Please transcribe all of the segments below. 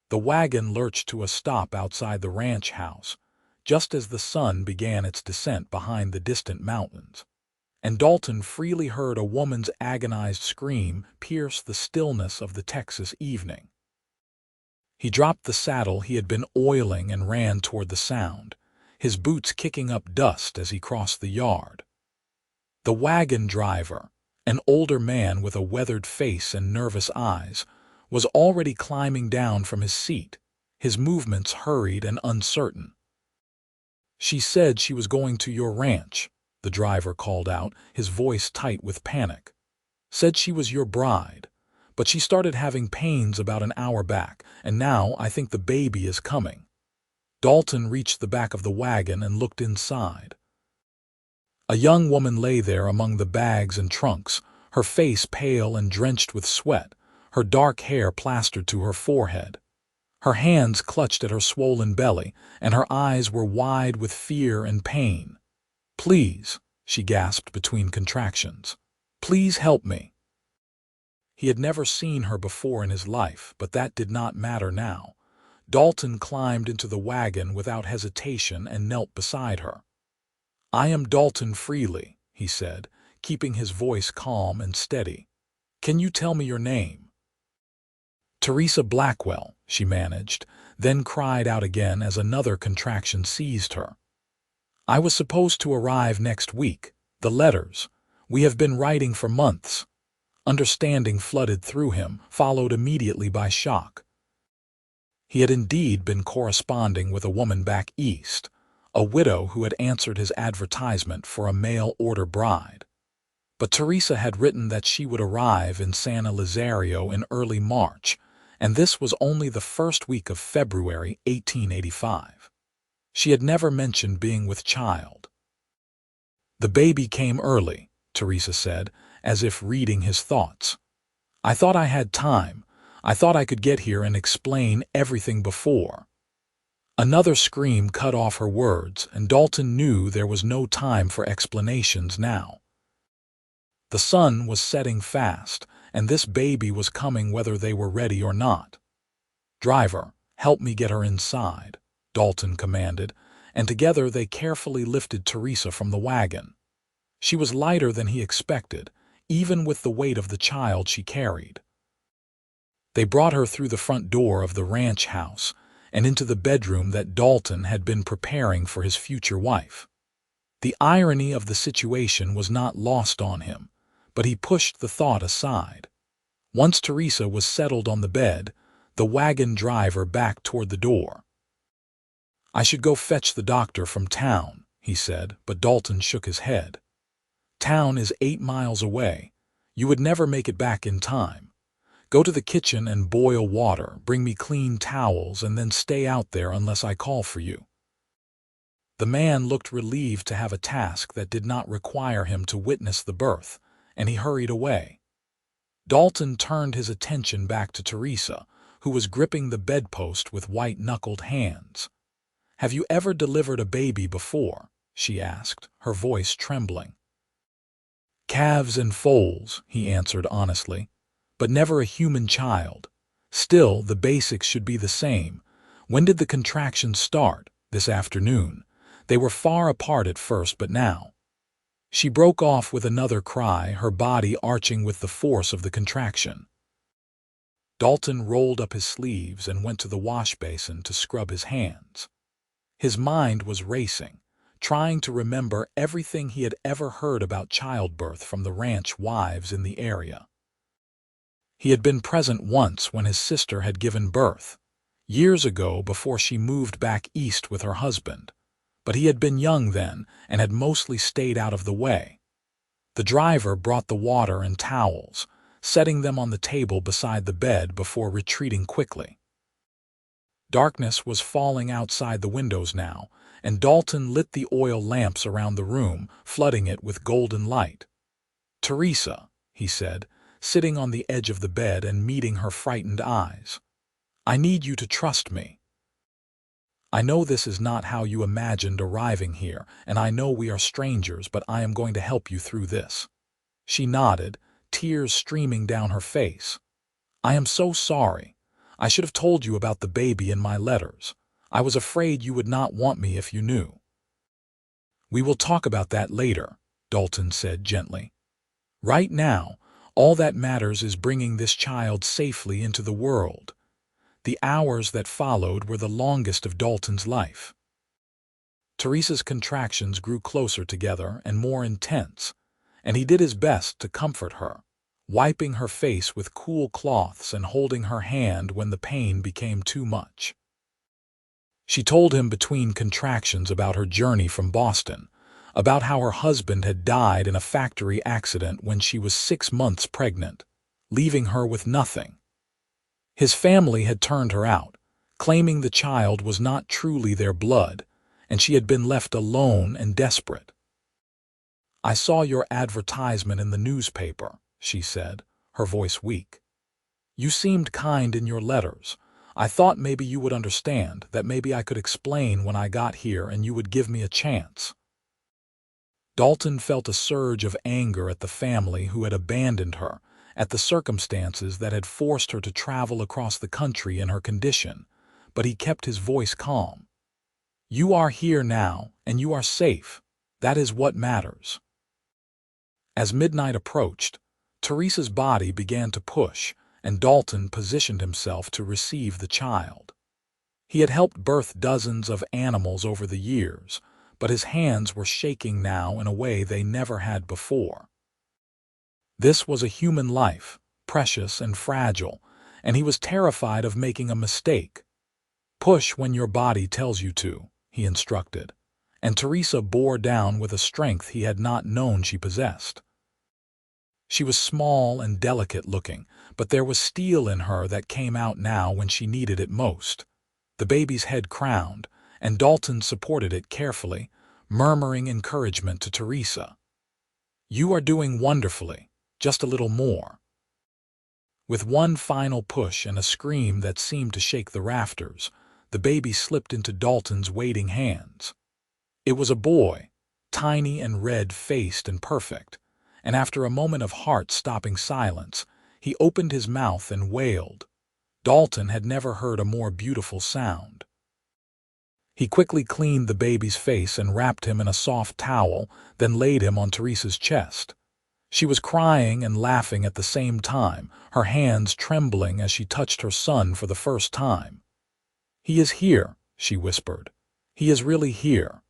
The wagon lurched to a stop outside the ranch house, just as the sun began its descent behind the distant mountains, and Dalton Freely heard a woman's agonized scream pierce the stillness of the Texas evening. He dropped the saddle he had been oiling and ran toward the sound, his boots kicking up dust as he crossed the yard. The wagon driver, an older man with a weathered face and nervous eyes, was already climbing down from his seat, his movements hurried and uncertain. "She said she was going to your ranch," the driver called out, his voice tight with panic. "Said she was your bride, but she started having pains about an hour back, and now I think the baby is coming." Dalton reached the back of the wagon and looked inside. A young woman lay there among the bags and trunks, her face pale and drenched with sweat, her dark hair plastered to her forehead. Her hands clutched at her swollen belly, and her eyes were wide with fear and pain. "Please," she gasped between contractions. "Please help me." He had never seen her before in his life, but that did not matter now. Dalton climbed into the wagon without hesitation and knelt beside her. "I am Dalton Freely," he said, keeping his voice calm and steady. "Can you tell me your name?" "Teresa Blackwell," she managed, then cried out again as another contraction seized her. "I was supposed to arrive next week. The letters. We have been writing for months." Understanding flooded through him, followed immediately by shock. He had indeed been corresponding with a woman back east, a widow who had answered his advertisement for a mail-order bride. But Teresa had written that she would arrive in San Elizario in early March, and this was only the first week of February 1885. She had never mentioned being with child. "The baby came early," Teresa said, as if reading his thoughts. "I thought I had time. I thought I could get here and explain everything before." Another scream cut off her words, and Dalton knew there was no time for explanations now. The sun was setting fast, and this baby was coming whether they were ready or not. "Driver, help me get her inside," Dalton commanded, and together they carefully lifted Teresa from the wagon. She was lighter than he expected, even with the weight of the child she carried. They brought her through the front door of the ranch house and into the bedroom that Dalton had been preparing for his future wife. The irony of the situation was not lost on him, but he pushed the thought aside. Once Teresa was settled on the bed, the wagon driver backed toward the door. "I should go fetch the doctor from town," he said, but Dalton shook his head. "Town is 8 miles away. You would never make it back in time. Go to the kitchen and boil water, bring me clean towels, and then stay out there unless I call for you." The man looked relieved to have a task that did not require him to witness the birth, and he hurried away. Dalton turned his attention back to Teresa, who was gripping the bedpost with white-knuckled hands. "Have you ever delivered a baby before?" she asked, her voice trembling. "Calves and foals," he answered honestly, "but never a human child. Still, the basics should be the same. When did the contractions start? This afternoon. They were far apart at first, but now." She broke off with another cry, her body arching with the force of the contraction. Dalton rolled up his sleeves and went to the wash basin to scrub his hands. His mind was racing, trying to remember everything he had ever heard about childbirth from the ranch wives in the area. He had been present once when his sister had given birth, years ago before she moved back east with her husband, but he had been young then and had mostly stayed out of the way. The driver brought the water and towels, setting them on the table beside the bed before retreating quickly. Darkness was falling outside the windows now, and Dalton lit the oil lamps around the room, flooding it with golden light. "Teresa," he said, sitting on the edge of the bed and meeting her frightened eyes, "I need you to trust me. I know this is not how you imagined arriving here, and I know we are strangers, but I am going to help you through this." She nodded, tears streaming down her face. "I am so sorry. I should have told you about the baby in my letters. I was afraid you would not want me if you knew." "We will talk about that later," Dalton said gently. "Right now, all that matters is bringing this child safely into the world." The hours that followed were the longest of Dalton's life. Teresa's contractions grew closer together and more intense, and he did his best to comfort her, wiping her face with cool cloths and holding her hand when the pain became too much. She told him between contractions about her journey from Boston, about how her husband had died in a factory accident when she was 6 months pregnant, leaving her with nothing. His family had turned her out, claiming the child was not truly their blood, and she had been left alone and desperate. "I saw your advertisement in the newspaper," she said, her voice weak. "You seemed kind in your letters. I thought maybe you would understand, that maybe I could explain when I got here and you would give me a chance." Dalton felt a surge of anger at the family who had abandoned her, at the circumstances that had forced her to travel across the country in her condition, but he kept his voice calm. "You are here now, and you are safe. That is what matters." As midnight approached, Teresa's body began to push, and Dalton positioned himself to receive the child. He had helped birth dozens of animals over the years, but his hands were shaking now in a way they never had before. This was a human life, precious and fragile, and he was terrified of making a mistake. "Push when your body tells you to," he instructed, and Teresa bore down with a strength he had not known she possessed. She was small and delicate-looking, but there was steel in her that came out now when she needed it most. The baby's head crowned, and Dalton supported it carefully, murmuring encouragement to Teresa. "You are doing wonderfully. Just a little more." With one final push and a scream that seemed to shake the rafters, the baby slipped into Dalton's waiting hands. It was a boy, tiny and red-faced and perfect, and after a moment of heart-stopping silence, he opened his mouth and wailed. Dalton had never heard a more beautiful sound. He quickly cleaned the baby's face and wrapped him in a soft towel, then laid him on Teresa's chest. She was crying and laughing at the same time, her hands trembling as she touched her son for the first time. "He is here," she whispered. "He is really here."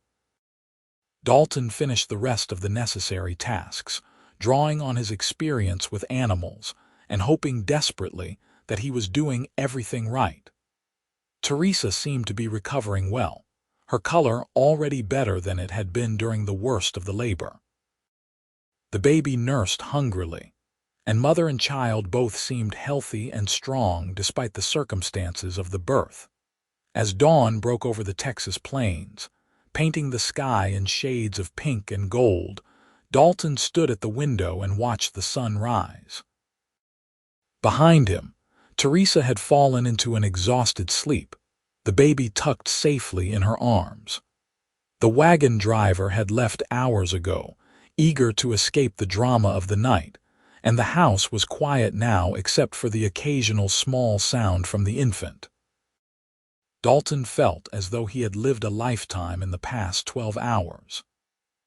Dalton finished the rest of the necessary tasks, drawing on his experience with animals and hoping desperately that he was doing everything right. Teresa seemed to be recovering well, her color already better than it had been during the worst of the labor. The baby nursed hungrily, and mother and child both seemed healthy and strong despite the circumstances of the birth. As dawn broke over the Texas plains, painting the sky in shades of pink and gold, Dalton stood at the window and watched the sun rise. Behind him, Teresa had fallen into an exhausted sleep, the baby tucked safely in her arms. The wagon driver had left hours ago, eager to escape the drama of the night, and the house was quiet now except for the occasional small sound from the infant. Dalton felt as though he had lived a lifetime in the past 12 hours.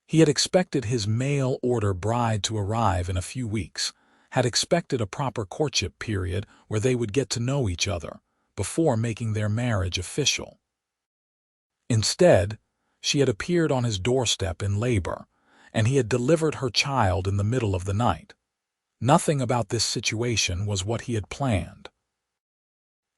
He had expected his mail-order bride to arrive in a few weeks, had expected a proper courtship period where they would get to know each other before making their marriage official. Instead, she had appeared on his doorstep in labor, and he had delivered her child in the middle of the night. Nothing about this situation was what he had planned.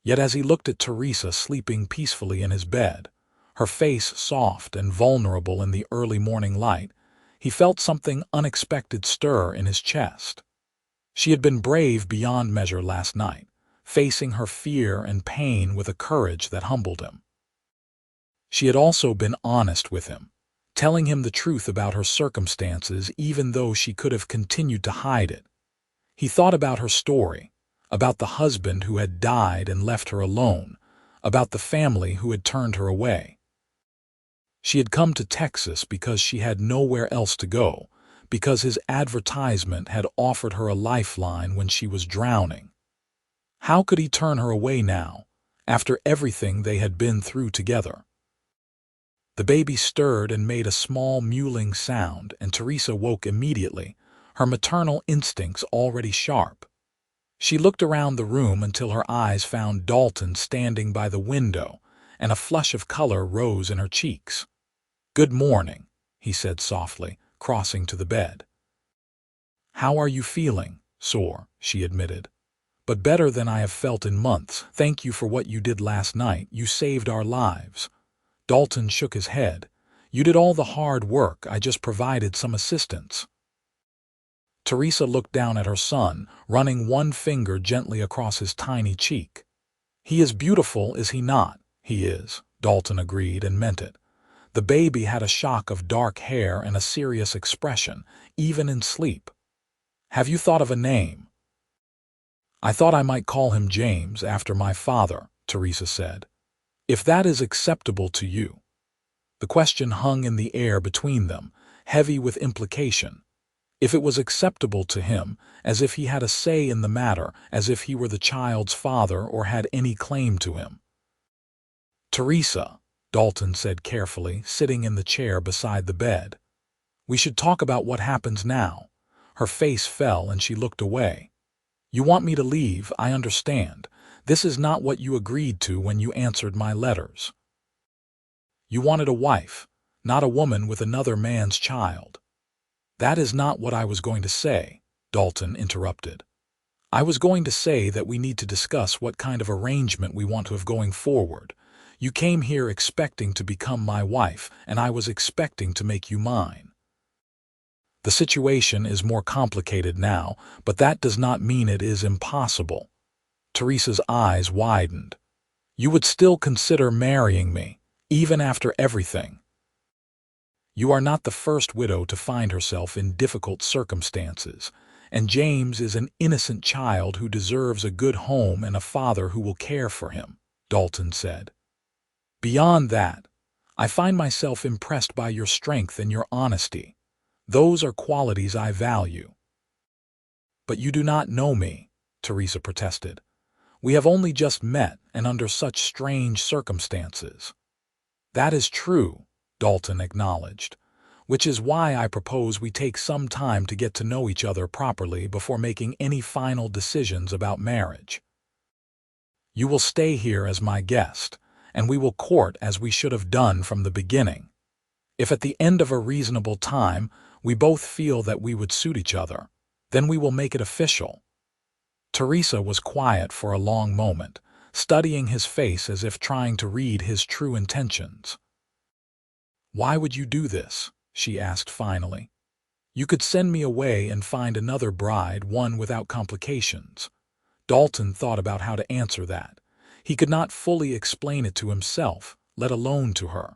Yet as he looked at Teresa sleeping peacefully in his bed, her face soft and vulnerable in the early morning light, he felt something unexpected stir in his chest. She had been brave beyond measure last night, facing her fear and pain with a courage that humbled him. She had also been honest with him, telling him the truth about her circumstances even though she could have continued to hide it. He thought about her story, about the husband who had died and left her alone, about the family who had turned her away. She had come to Texas because she had nowhere else to go, because his advertisement had offered her a lifeline when she was drowning. How could he turn her away now, after everything they had been through together? The baby stirred and made a small mewling sound, and Teresa woke immediately, her maternal instincts already sharp. She looked around the room until her eyes found Dalton standing by the window, and a flush of color rose in her cheeks. "Good morning," he said softly, crossing to the bed. "How are you feeling?" "Sore," she admitted. "But better than I have felt in months. Thank you for what you did last night. You saved our lives." Dalton shook his head. "You did all the hard work. I just provided some assistance." Teresa looked down at her son, running one finger gently across his tiny cheek. "He is beautiful, is he not?" "He is," Dalton agreed and meant it. The baby had a shock of dark hair and a serious expression, even in sleep. "Have you thought of a name?" "I thought I might call him James, after my father," Teresa said. "If that is acceptable to you." The question hung in the air between them, heavy with implication. If it was acceptable to him, as if he had a say in the matter, as if he were the child's father or had any claim to him. "Teresa," Dalton said carefully, sitting in the chair beside the bed, "we should talk about what happens now." Her face fell and she looked away. "You want me to leave, I understand. This is not what you agreed to when you answered my letters. You wanted a wife, not a woman with another man's child." "That is not what I was going to say," Dalton interrupted. "I was going to say that we need to discuss what kind of arrangement we want to have going forward. You came here expecting to become my wife, and I was expecting to make you mine. The situation is more complicated now, but that does not mean it is impossible." Teresa's eyes widened. "You would still consider marrying me, even after everything?" "You are not the first widow to find herself in difficult circumstances, and James is an innocent child who deserves a good home and a father who will care for him," Dalton said. "Beyond that, I find myself impressed by your strength and your honesty. Those are qualities I value." "But you do not know me," Teresa protested. "We have only just met, and under such strange circumstances." "That is true," Dalton acknowledged, "which is why I propose we take some time to get to know each other properly before making any final decisions about marriage. You will stay here as my guest, and we will court as we should have done from the beginning. If at the end of a reasonable time we both feel that we would suit each other, then we will make it official." Teresa was quiet for a long moment, studying his face as if trying to read his true intentions. "Why would you do this?" she asked finally. "You could send me away and find another bride, one without complications." Dalton thought about how to answer that. He could not fully explain it to himself, let alone to her.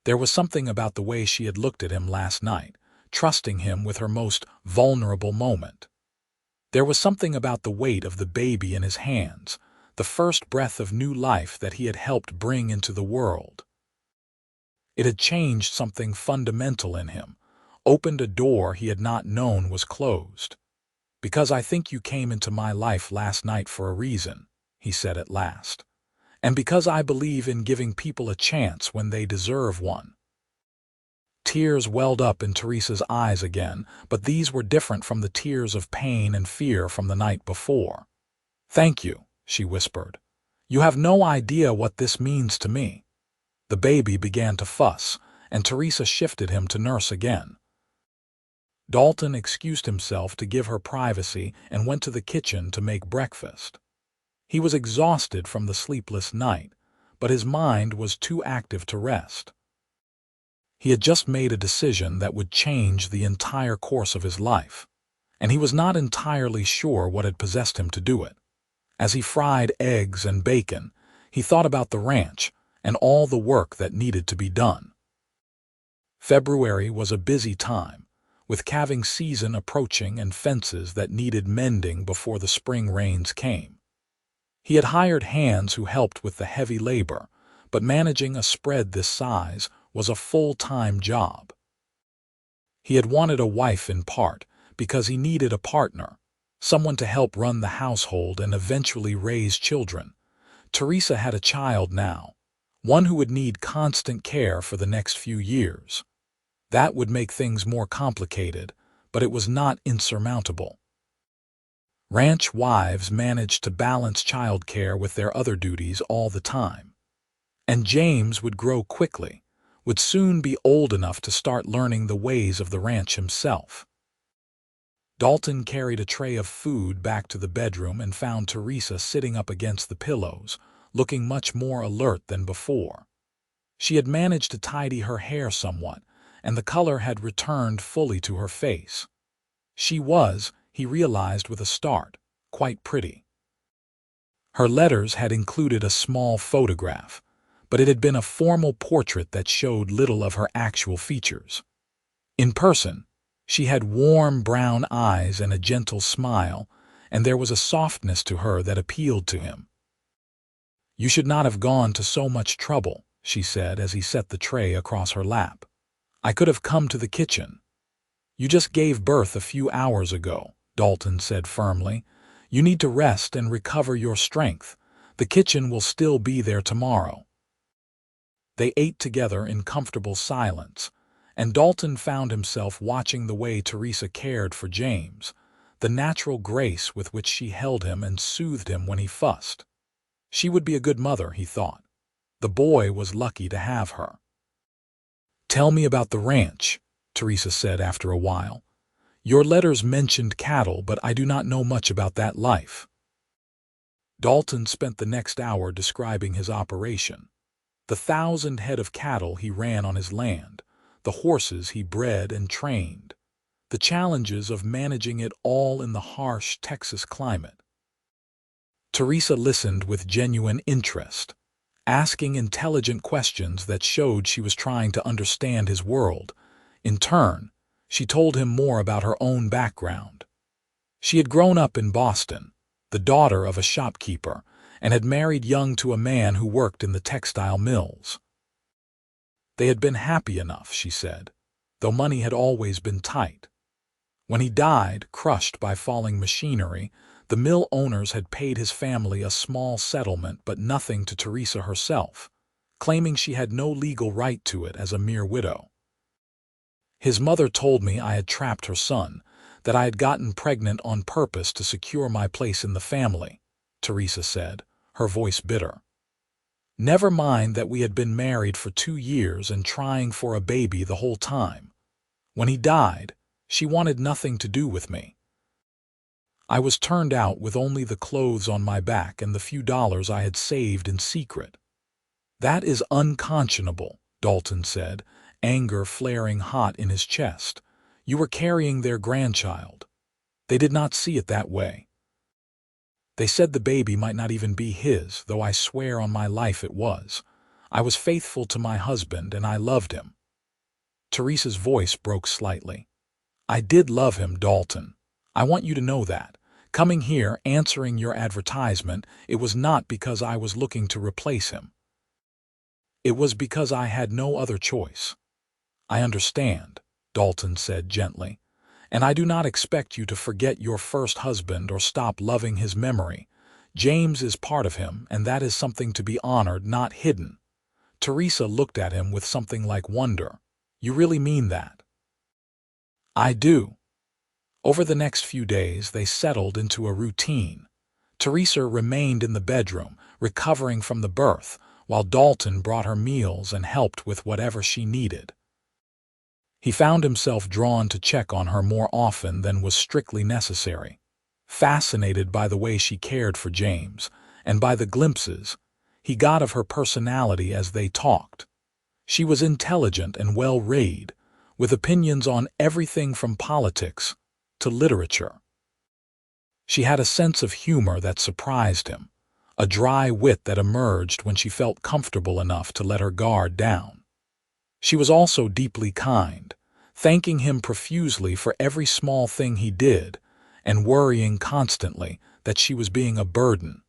There was something about the way she had looked at him last night, trusting him with her most vulnerable moment. There was something about the weight of the baby in his hands, the first breath of new life that he had helped bring into the world. It had changed something fundamental in him, opened a door he had not known was closed. "Because I think you came into my life last night for a reason," he said at last. "And because I believe in giving people a chance when they deserve one." Tears welled up in Teresa's eyes again, but these were different from the tears of pain and fear from the night before. "Thank you," she whispered. "You have no idea what this means to me." The baby began to fuss, and Teresa shifted him to nurse again. Dalton excused himself to give her privacy and went to the kitchen to make breakfast. He was exhausted from the sleepless night, but his mind was too active to rest. He had just made a decision that would change the entire course of his life, and he was not entirely sure what had possessed him to do it. As he fried eggs and bacon, he thought about the ranch and all the work that needed to be done. February was a busy time, with calving season approaching and fences that needed mending before the spring rains came. He had hired hands who helped with the heavy labor, but managing a spread this size was a full-time job. He had wanted a wife in part because he needed a partner, someone to help run the household and eventually raise children. Teresa had a child now, one who would need constant care for the next few years. That would make things more complicated, but it was not insurmountable. Ranch wives managed to balance childcare with their other duties all the time. And James would grow quickly, would soon be old enough to start learning the ways of the ranch himself. Dalton carried a tray of food back to the bedroom and found Teresa sitting up against the pillows, looking much more alert than before. She had managed to tidy her hair somewhat, and the color had returned fully to her face. She was, he realized with a start, quite pretty. Her letters had included a small photograph, but it had been a formal portrait that showed little of her actual features. In person, she had warm brown eyes and a gentle smile, and there was a softness to her that appealed to him. "You should not have gone to so much trouble," she said as he set the tray across her lap. "I could have come to the kitchen." "You just gave birth a few hours ago," Dalton said firmly. "You need to rest and recover your strength. The kitchen will still be there tomorrow." They ate together in comfortable silence, and Dalton found himself watching the way Teresa cared for James, the natural grace with which she held him and soothed him when he fussed. She would be a good mother, he thought. The boy was lucky to have her. "Tell me about the ranch," Teresa said after a while. "Your letters mentioned cattle, but I do not know much about that life." Dalton spent the next hour describing his operation. The 1,000 head of cattle he ran on his land, the horses he bred and trained, the challenges of managing it all in the harsh Texas climate. Teresa listened with genuine interest, asking intelligent questions that showed she was trying to understand his world. In turn, she told him more about her own background. She had grown up in Boston, the daughter of a shopkeeper, and had married young to a man who worked in the textile mills. They had been happy enough, she said, though money had always been tight. When he died, crushed by falling machinery, the mill owners had paid his family a small settlement but nothing to Teresa herself, claiming she had no legal right to it as a mere widow. "His mother told me I had trapped her son, that I had gotten pregnant on purpose to secure my place in the family," Teresa said, her voice bitter. "Never mind that we had been married for 2 years and trying for a baby the whole time. When he died, she wanted nothing to do with me. I was turned out with only the clothes on my back and the few dollars I had saved in secret." "That is unconscionable," Dalton said, anger flaring hot in his chest. "You were carrying their grandchild. They did not see it that way. They said the baby might not even be his, though I swear on my life it was. I was faithful to my husband and I loved him." Teresa's voice broke slightly. "I did love him, Dalton. I want you to know that. Coming here, answering your advertisement, it was not because I was looking to replace him. It was because I had no other choice." "I understand," Dalton said gently, "and I do not expect you to forget your first husband or stop loving his memory. James is part of him, and that is something to be honored, not hidden." Teresa looked at him with something like wonder. "You really mean that?" "I do." Over the next few days, they settled into a routine. Teresa remained in the bedroom, recovering from the birth, while Dalton brought her meals and helped with whatever she needed. He found himself drawn to check on her more often than was strictly necessary, fascinated by the way she cared for James, and by the glimpses he got of her personality as they talked. She was intelligent and well-read, with opinions on everything from politics to literature. She had a sense of humor that surprised him, a dry wit that emerged when she felt comfortable enough to let her guard down. She was also deeply kind, thanking him profusely for every small thing he did, and worrying constantly that she was being a burden.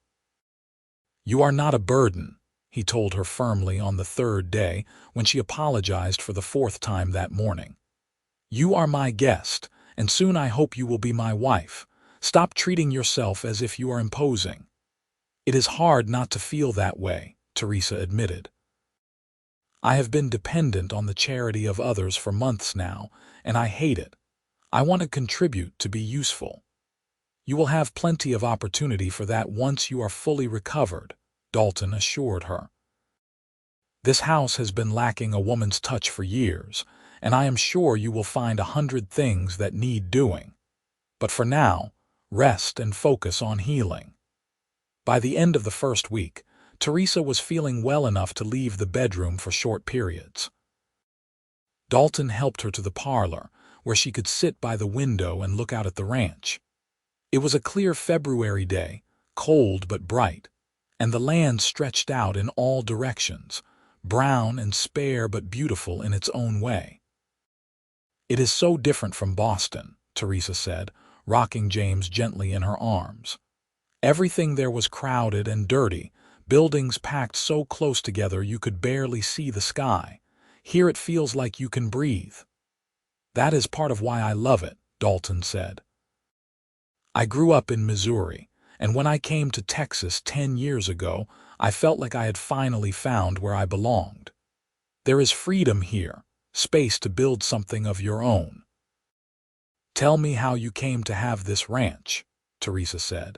"You are not a burden," he told her firmly on the 3rd day when she apologized for the 4th time that morning. "You are my guest, and soon I hope you will be my wife, Stop treating yourself as if you are imposing. It is hard not to feel that way, Teresa admitted. I have been dependent on the charity of others for months now, and I hate it. I want to contribute to be useful. You will have plenty of opportunity for that once you are fully recovered, Dalton assured her. This house has been lacking a woman's touch for years, and I am sure you will find 100 things that need doing. But for now, rest and focus on healing. By the end of the first week, Teresa was feeling well enough to leave the bedroom for short periods. Dalton helped her to the parlor, where she could sit by the window and look out at the ranch. It was a clear February day, cold but bright, and the land stretched out in all directions, brown and spare but beautiful in its own way. It is so different from Boston, Teresa said, rocking James gently in her arms. Everything there was crowded and dirty, buildings packed so close together you could barely see the sky. Here it feels like you can breathe. That is part of why I love it, Dalton said. I grew up in Missouri, and when I came to Texas 10 years ago, I felt like I had finally found where I belonged. There is freedom here, space to build something of your own. Tell me how you came to have this ranch, Teresa said,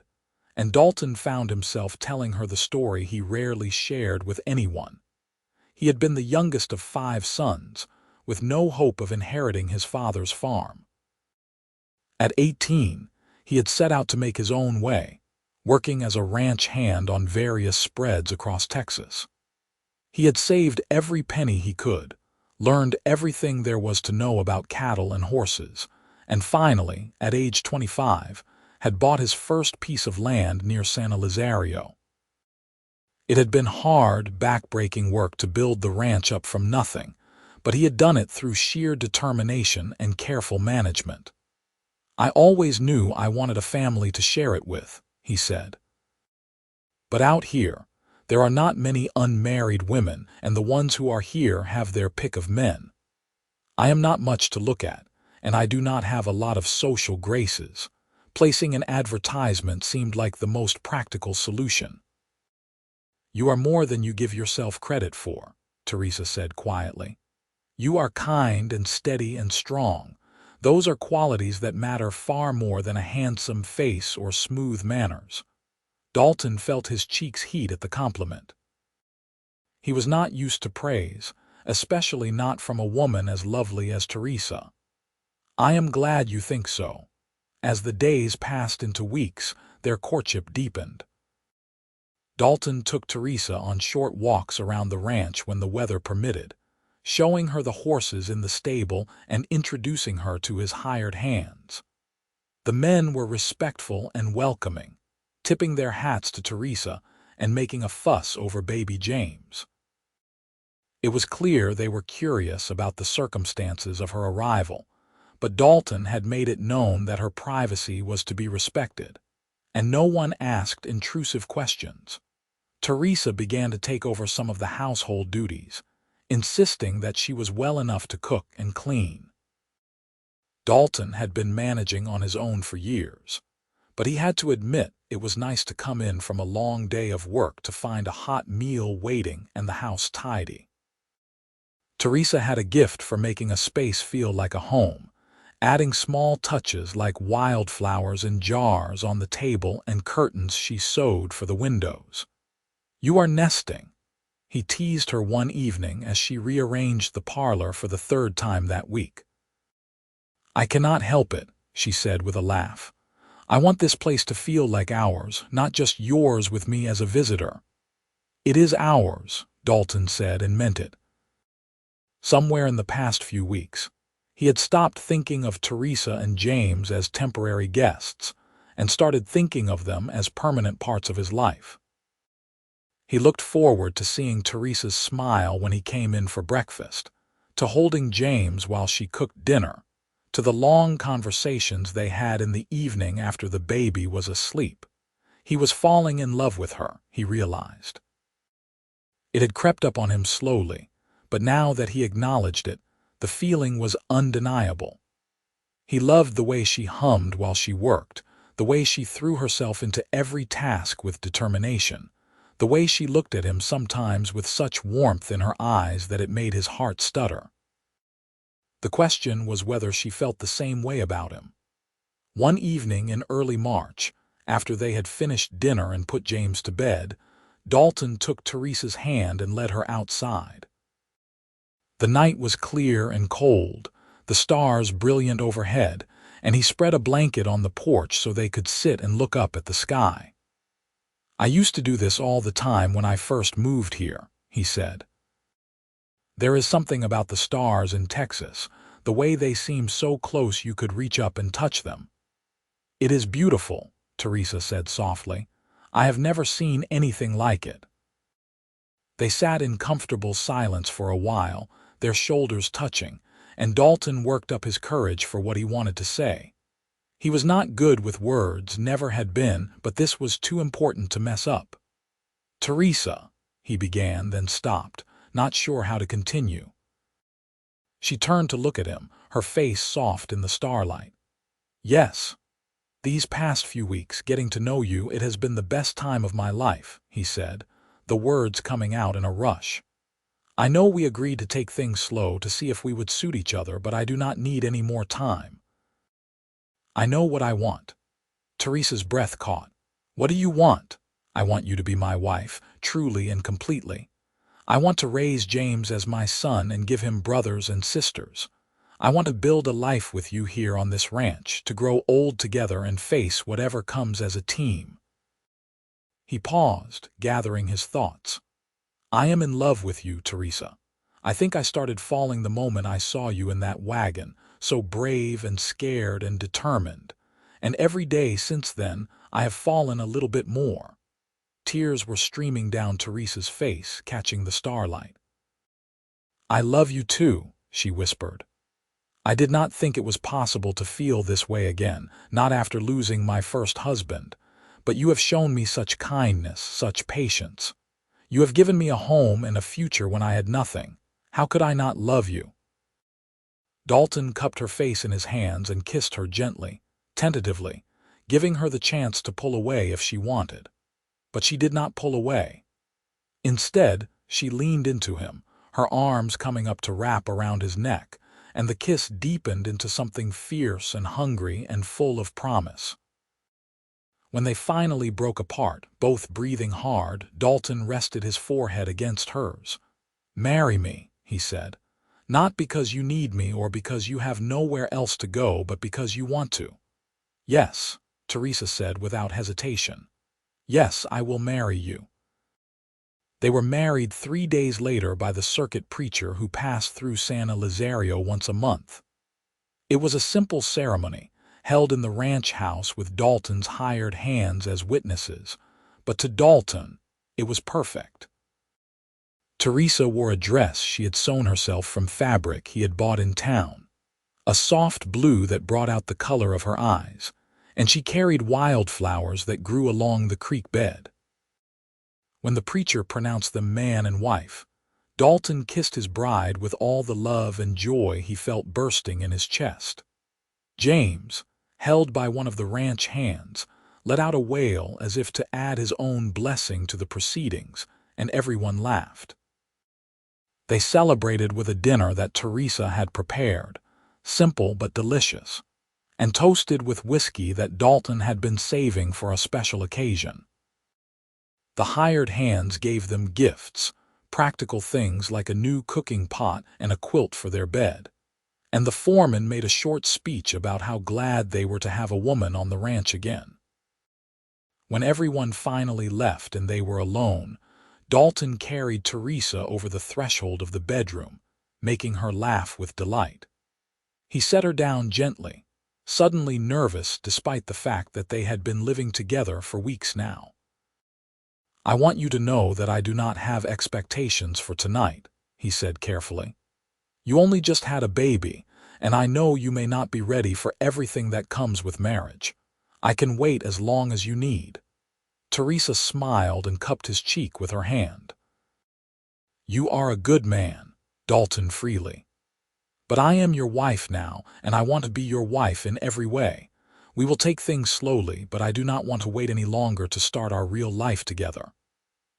and Dalton found himself telling her the story he rarely shared with anyone. He had been the youngest of 5 sons, with no hope of inheriting his father's farm. At 18, he had set out to make his own way, working as a ranch hand on various spreads across Texas. He had saved every penny he could, learned everything there was to know about cattle and horses, and finally, at age 25, had bought his first piece of land near San Elizario. It had been hard, back-breaking work to build the ranch up from nothing, but he had done it through sheer determination and careful management. I always knew I wanted a family to share it with, he said. But out here, there are not many unmarried women, and the ones who are here have their pick of men. I am not much to look at, and I do not have a lot of social graces. Placing an advertisement seemed like the most practical solution. You are more than you give yourself credit for, Teresa said quietly. You are kind and steady and strong. Those are qualities that matter far more than a handsome face or smooth manners. Dalton felt his cheeks heat at the compliment. He was not used to praise, especially not from a woman as lovely as Teresa. I am glad you think so. As the days passed into weeks, their courtship deepened. Dalton took Teresa on short walks around the ranch when the weather permitted, showing her the horses in the stable and introducing her to his hired hands. The men were respectful and welcoming, tipping their hats to Teresa and making a fuss over baby James. It was clear they were curious about the circumstances of her arrival, but Dalton had made it known that her privacy was to be respected, and no one asked intrusive questions. Teresa began to take over some of the household duties, insisting that she was well enough to cook and clean. Dalton had been managing on his own for years, but he had to admit it was nice to come in from a long day of work to find a hot meal waiting and the house tidy. Teresa had a gift for making a space feel like a home, adding small touches like wildflowers in jars on the table and curtains she sewed for the windows. You are nesting, he teased her one evening as she rearranged the parlor for the 3rd time that week. I cannot help it, she said with a laugh. I want this place to feel like ours, not just yours with me as a visitor. It is ours, Dalton said and meant it. Somewhere in the past few weeks, he had stopped thinking of Teresa and James as temporary guests and started thinking of them as permanent parts of his life. He looked forward to seeing Teresa's smile when he came in for breakfast, to holding James while she cooked dinner, to the long conversations they had in the evening after the baby was asleep. He was falling in love with her, he realized. It had crept up on him slowly, but now that he acknowledged it, the feeling was undeniable. He loved the way she hummed while she worked, the way she threw herself into every task with determination, the way she looked at him sometimes with such warmth in her eyes that it made his heart stutter. The question was whether she felt the same way about him. One evening in early March, after they had finished dinner and put James to bed, Dalton took Teresa's hand and led her outside. The night was clear and cold, the stars brilliant overhead, and he spread a blanket on the porch so they could sit and look up at the sky. "I used to do this all the time when I first moved here," he said. "There is something about the stars in Texas, the way they seem so close you could reach up and touch them." "It is beautiful," Teresa said softly. "I have never seen anything like it." They sat in comfortable silence for a while, their shoulders touching, and Dalton worked up his courage for what he wanted to say. He was not good with words, never had been, but this was too important to mess up. "Teresa," he began, then stopped, not sure how to continue. She turned to look at him, her face soft in the starlight. "Yes. These past few weeks, getting to know you, it has been the best time of my life," he said, the words coming out in a rush. "I know we agreed to take things slow to see if we would suit each other, but I do not need any more time. I know what I want." Teresa's breath caught. "What do you want?" "I want you to be my wife, truly and completely. I want to raise James as my son and give him brothers and sisters. I want to build a life with you here on this ranch, to grow old together and face whatever comes as a team." He paused, gathering his thoughts. "I am in love with you, Teresa. I think I started falling the moment I saw you in that wagon, so brave and scared and determined. And every day since then, I have fallen a little bit more." Tears were streaming down Teresa's face, catching the starlight. "I love you too," she whispered. "I did not think it was possible to feel this way again, not after losing my first husband. But you have shown me such kindness, such patience. You have given me a home and a future when I had nothing. How could I not love you?" Dalton cupped her face in his hands and kissed her gently, tentatively, giving her the chance to pull away if she wanted. But she did not pull away. Instead, she leaned into him, her arms coming up to wrap around his neck, and the kiss deepened into something fierce and hungry and full of promise. When they finally broke apart, both breathing hard, Dalton rested his forehead against hers. "Marry me," he said. "Not because you need me or because you have nowhere else to go, but because you want to." "Yes," Teresa said without hesitation. "Yes, I will marry you." They were married 3 days later by the circuit preacher who passed through San Elizario once a month. It was a simple ceremony, held in the ranch house with Dalton's hired hands as witnesses, but to Dalton, it was perfect. Teresa wore a dress she had sewn herself from fabric he had bought in town, a soft blue that brought out the color of her eyes, and she carried wildflowers that grew along the creek bed. When the preacher pronounced them man and wife, Dalton kissed his bride with all the love and joy he felt bursting in his chest. James, held by one of the ranch hands, let out a wail as if to add his own blessing to the proceedings, and everyone laughed. They celebrated with a dinner that Teresa had prepared, simple but delicious, and toasted with whiskey that Dalton had been saving for a special occasion. The hired hands gave them gifts, practical things like a new cooking pot and a quilt for their bed, and the foreman made a short speech about how glad they were to have a woman on the ranch again. When everyone finally left and they were alone, Dalton carried Teresa over the threshold of the bedroom, making her laugh with delight. He set her down gently, suddenly nervous despite the fact that they had been living together for weeks now. "I want you to know that I do not have expectations for tonight," he said carefully. "You only just had a baby, and I know you may not be ready for everything that comes with marriage. I can wait as long as you need." Teresa smiled and cupped his cheek with her hand. "You are a good man, Dalton Freely. But I am your wife now, and I want to be your wife in every way. We will take things slowly, but I do not want to wait any longer to start our real life together."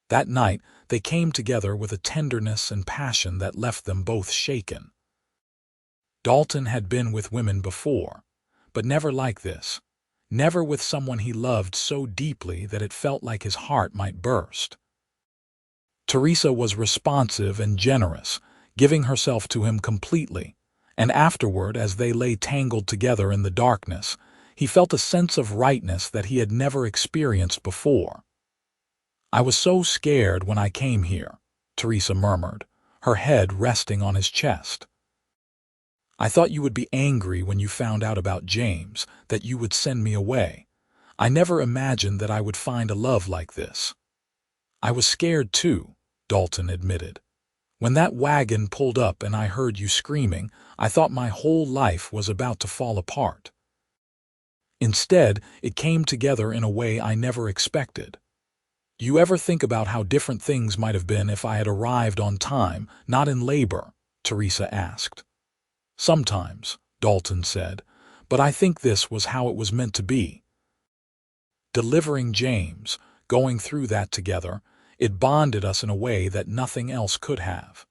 That night, they came together with a tenderness and passion that left them both shaken. Dalton had been with women before, but never like this. Never with someone he loved so deeply that it felt like his heart might burst. Teresa was responsive and generous, giving herself to him completely, and afterward, as they lay tangled together in the darkness, he felt a sense of rightness that he had never experienced before. "I was so scared when I came here," Teresa murmured, her head resting on his chest. "I thought you would be angry when you found out about James, that you would send me away. I never imagined that I would find a love like this." "I was scared too," Dalton admitted. "When that wagon pulled up and I heard you screaming, I thought my whole life was about to fall apart. Instead, it came together in a way I never expected." "Do you ever think about how different things might have been if I had arrived on time, not in labor?" Teresa asked. "Sometimes," Dalton said, "but I think this was how it was meant to be. Delivering James, going through that together, it bonded us in a way that nothing else could have.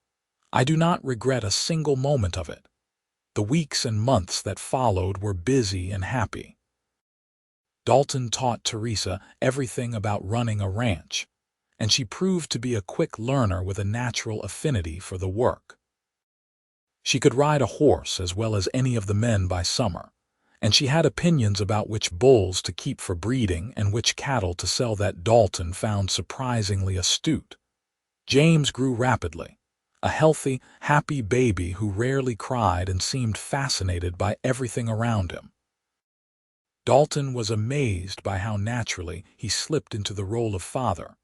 I do not regret a single moment of it. The weeks and months that followed were busy and happy." Dalton taught Teresa everything about running a ranch, and she proved to be a quick learner with a natural affinity for the work. She could ride a horse as well as any of the men by summer, and she had opinions about which bulls to keep for breeding and which cattle to sell that Dalton found surprisingly astute. James grew rapidly, a healthy, happy baby who rarely cried and seemed fascinated by everything around him. Dalton was amazed by how naturally he slipped into the role of father,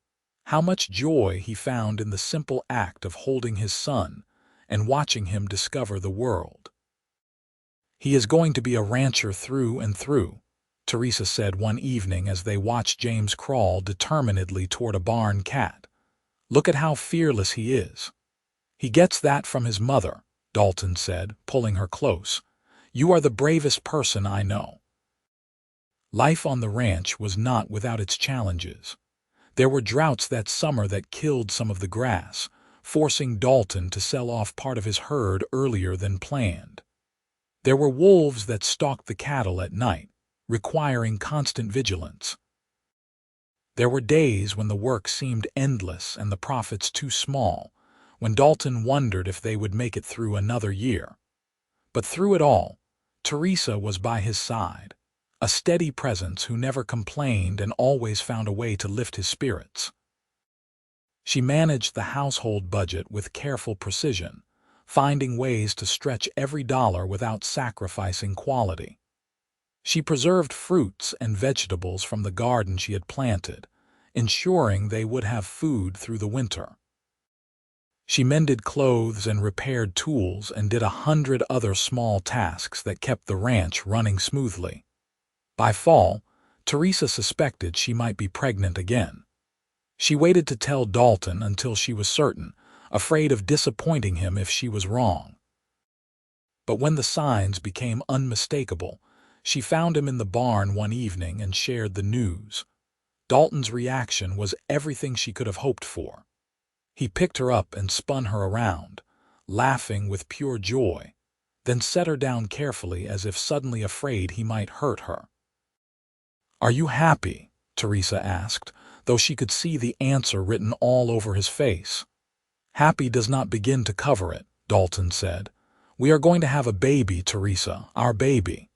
how much joy he found in the simple act of holding his son and watching him discover the world. "He is going to be a rancher through and through," Teresa said one evening as they watched James crawl determinedly toward a barn cat. "Look at how fearless he is." "He gets that from his mother," Dalton said, pulling her close. "You are the bravest person I know." Life on the ranch was not without its challenges. There were droughts that summer that killed some of the grass, forcing Dalton to sell off part of his herd earlier than planned. There were wolves that stalked the cattle at night, requiring constant vigilance. There were days when the work seemed endless and the profits too small, when Dalton wondered if they would make it through another year. But through it all, Teresa was by his side, a steady presence who never complained and always found a way to lift his spirits. She managed the household budget with careful precision, finding ways to stretch every dollar without sacrificing quality. She preserved fruits and vegetables from the garden she had planted, ensuring they would have food through the winter. She mended clothes and repaired tools and did 100 other small tasks that kept the ranch running smoothly. By fall, Teresa suspected she might be pregnant again. She waited to tell Dalton until she was certain, afraid of disappointing him if she was wrong. But when the signs became unmistakable, she found him in the barn one evening and shared the news. Dalton's reaction was everything she could have hoped for. He picked her up and spun her around, laughing with pure joy, then set her down carefully as if suddenly afraid he might hurt her. "Are you happy?" Teresa asked, though she could see the answer written all over his face. "Happy does not begin to cover it," Dalton said. "We are going to have a baby, Teresa, our baby."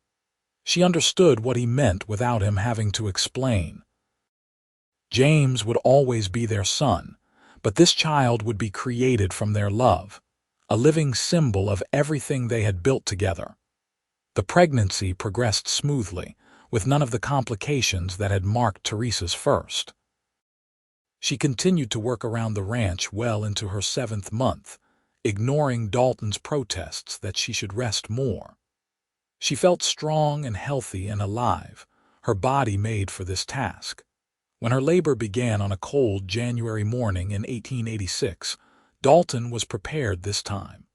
She understood what he meant without him having to explain. James would always be their son, but this child would be created from their love, a living symbol of everything they had built together. The pregnancy progressed smoothly, with none of the complications that had marked Teresa's first. She continued to work around the ranch well into her 7th month, ignoring Dalton's protests that she should rest more. She felt strong and healthy and alive, her body made for this task. When her labor began on a cold January morning in 1886, Dalton was prepared this time.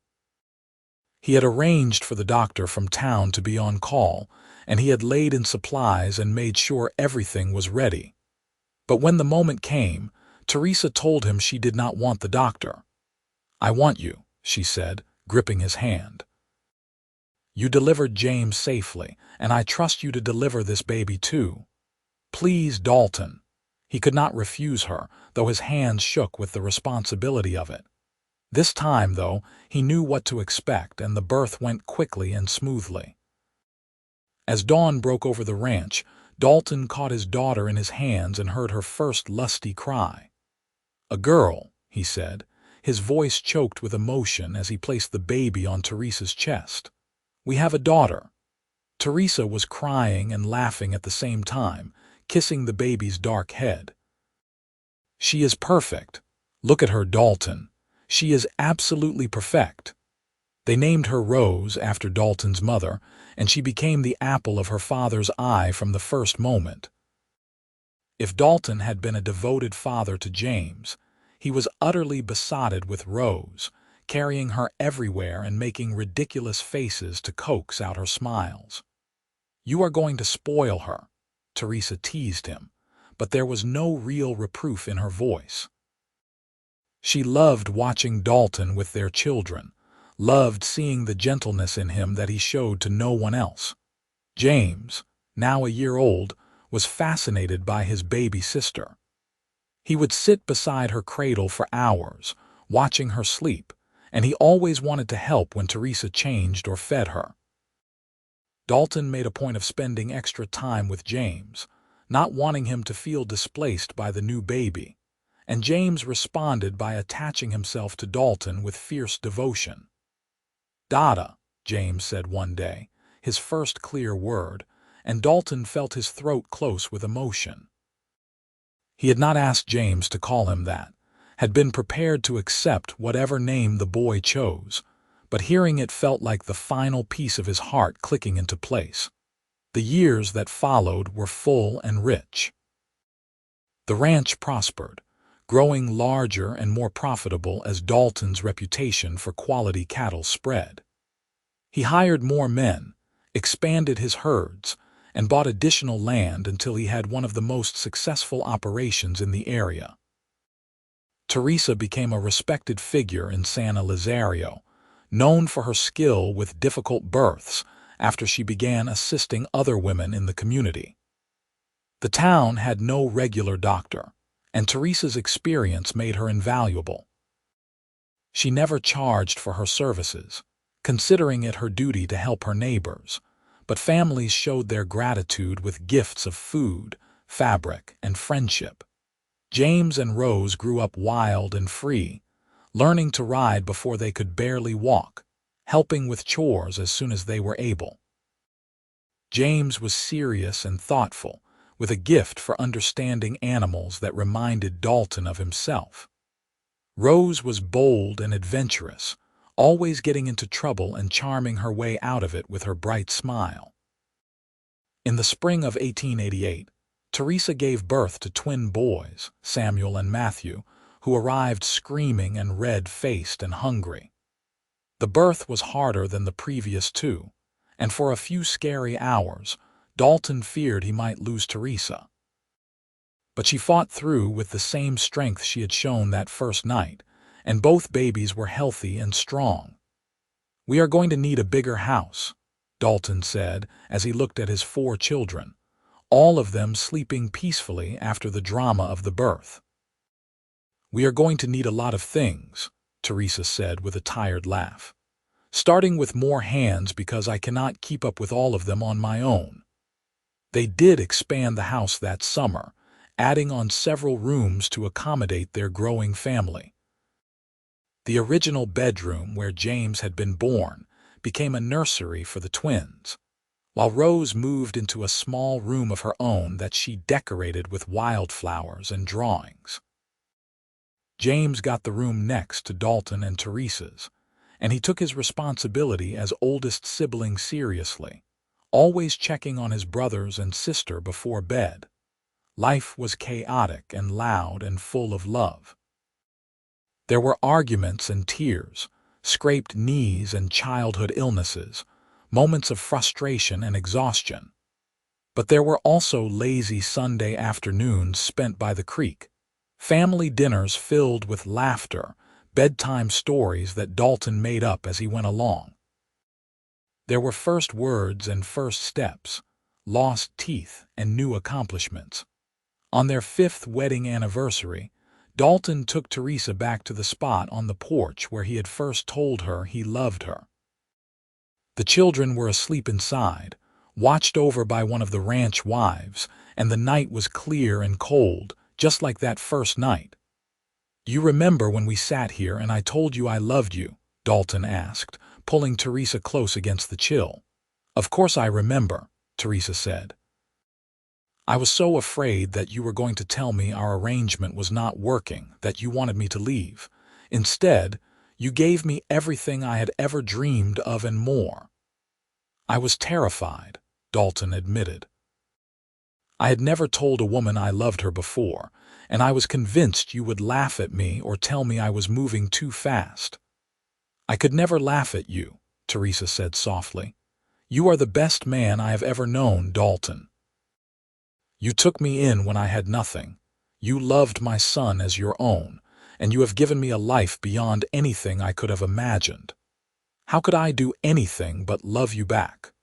He had arranged for the doctor from town to be on call, and he had laid in supplies and made sure everything was ready. But when the moment came, Teresa told him she did not want the doctor. "I want you," she said, gripping his hand. "You delivered James safely, and I trust you to deliver this baby too. Please, Dalton." He could not refuse her, though his hands shook with the responsibility of it. This time, though, he knew what to expect, and the birth went quickly and smoothly. As dawn broke over the ranch, Dalton caught his daughter in his hands and heard her first lusty cry. "A girl," he said, his voice choked with emotion as he placed the baby on Teresa's chest. "We have a daughter." Teresa was crying and laughing at the same time, kissing the baby's dark head. "She is perfect. Look at her, Dalton. She is absolutely perfect." They named her Rose after Dalton's mother, and she became the apple of her father's eye from the first moment. If Dalton had been a devoted father to James, he was utterly besotted with Rose, carrying her everywhere and making ridiculous faces to coax out her smiles. "You are going to spoil her," Teresa teased him, but there was no real reproof in her voice. She loved watching Dalton with their children, loved seeing the gentleness in him that he showed to no one else. James, now a year old, was fascinated by his baby sister. He would sit beside her cradle for hours, watching her sleep, and he always wanted to help when Teresa changed or fed her. Dalton made a point of spending extra time with James, not wanting him to feel displaced by the new baby, and James responded by attaching himself to Dalton with fierce devotion. "Dada," James said one day, his first clear word, and Dalton felt his throat close with emotion. He had not asked James to call him that, had been prepared to accept whatever name the boy chose, but hearing it felt like the final piece of his heart clicking into place. The years that followed were full and rich. The ranch prospered, growing larger and more profitable as Dalton's reputation for quality cattle spread. He hired more men, expanded his herds, and bought additional land until he had one of the most successful operations in the area. Teresa became a respected figure in San Elizario, known for her skill with difficult births after she began assisting other women in the community. The town had no regular doctor, and Teresa's experience made her invaluable. She never charged for her services, considering it her duty to help her neighbors, but families showed their gratitude with gifts of food, fabric, and friendship. James and Rose grew up wild and free, learning to ride before they could barely walk, helping with chores as soon as they were able. James was serious and thoughtful, with a gift for understanding animals that reminded Dalton of himself. Rose was bold and adventurous, always getting into trouble and charming her way out of it with her bright smile. In the spring of 1888, Teresa gave birth to twin boys, Samuel and Matthew, who arrived screaming and red-faced and hungry. The birth was harder than the previous two, and for a few scary hours, Dalton feared he might lose Teresa. But she fought through with the same strength she had shown that first night, and both babies were healthy and strong. "We are going to need a bigger house," Dalton said as he looked at his 4 children, all of them sleeping peacefully after the drama of the birth. "We are going to need a lot of things," Teresa said with a tired laugh, "starting with more hands because I cannot keep up with all of them on my own." They did expand the house that summer, adding on several rooms to accommodate their growing family. The original bedroom where James had been born became a nursery for the twins, while Rose moved into a small room of her own that she decorated with wildflowers and drawings. James got the room next to Dalton and Teresa's, and he took his responsibility as oldest sibling seriously, always checking on his brothers and sister before bed. Life was chaotic and loud and full of love. There were arguments and tears, scraped knees and childhood illnesses, moments of frustration and exhaustion. But there were also lazy Sunday afternoons spent by the creek, family dinners filled with laughter, bedtime stories that Dalton made up as he went along. There were first words and first steps, lost teeth and new accomplishments. On their 5th wedding anniversary, Dalton took Teresa back to the spot on the porch where he had first told her he loved her. The children were asleep inside, watched over by one of the ranch wives, and the night was clear and cold, just like that first night. "You remember when we sat here and I told you I loved you?" Dalton asked, pulling Teresa close against the chill. "Of course I remember," Teresa said. "I was so afraid that you were going to tell me our arrangement was not working, that you wanted me to leave. Instead, you gave me everything I had ever dreamed of and more." "I was terrified," Dalton admitted. "I had never told a woman I loved her before, and I was convinced you would laugh at me or tell me I was moving too fast." "I could never laugh at you," Teresa said softly. "You are the best man I have ever known, Dalton. You took me in when I had nothing. You loved my son as your own, and you have given me a life beyond anything I could have imagined. How could I do anything but love you back?"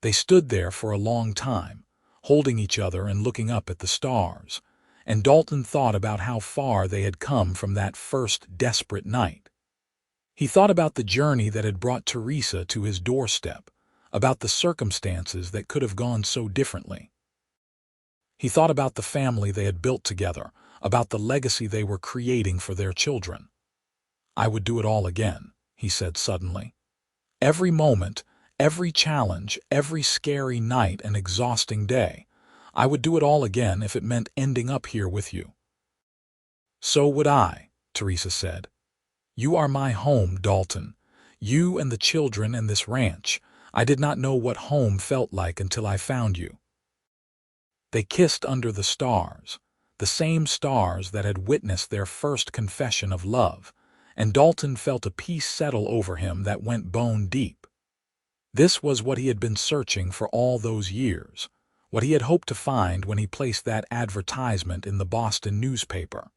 They stood there for a long time, holding each other and looking up at the stars, and Dalton thought about how far they had come from that first desperate night. He thought about the journey that had brought Teresa to his doorstep, about the circumstances that could have gone so differently. He thought about the family they had built together, about the legacy they were creating for their children. "I would do it all again," he said suddenly. "Every moment, every challenge, every scary night and exhausting day. I would do it all again if it meant ending up here with you." "So would I," Teresa said. "You are my home, Dalton. You and the children and this ranch. I did not know what home felt like until I found you." They kissed under the stars, the same stars that had witnessed their first confession of love, and Dalton felt a peace settle over him that went bone deep. This was what he had been searching for all those years, what he had hoped to find when he placed that advertisement in the Boston newspaper.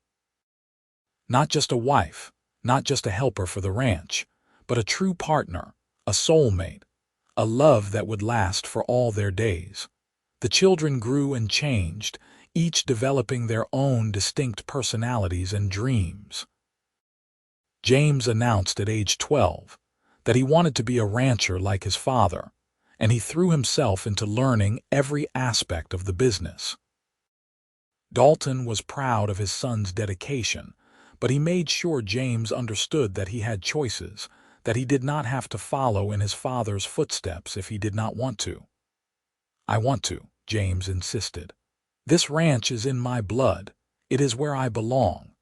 Not just a wife, not just a helper for the ranch, but a true partner, a soulmate, a love that would last for all their days. The children grew and changed, each developing their own distinct personalities and dreams. James announced at age 12 that he wanted to be a rancher like his father, and he threw himself into learning every aspect of the business. Dalton was proud of his son's dedication, but he made sure James understood that he had choices, that he did not have to follow in his father's footsteps if he did not want to. "I want to," James insisted. "This ranch is in my blood. It is where I belong."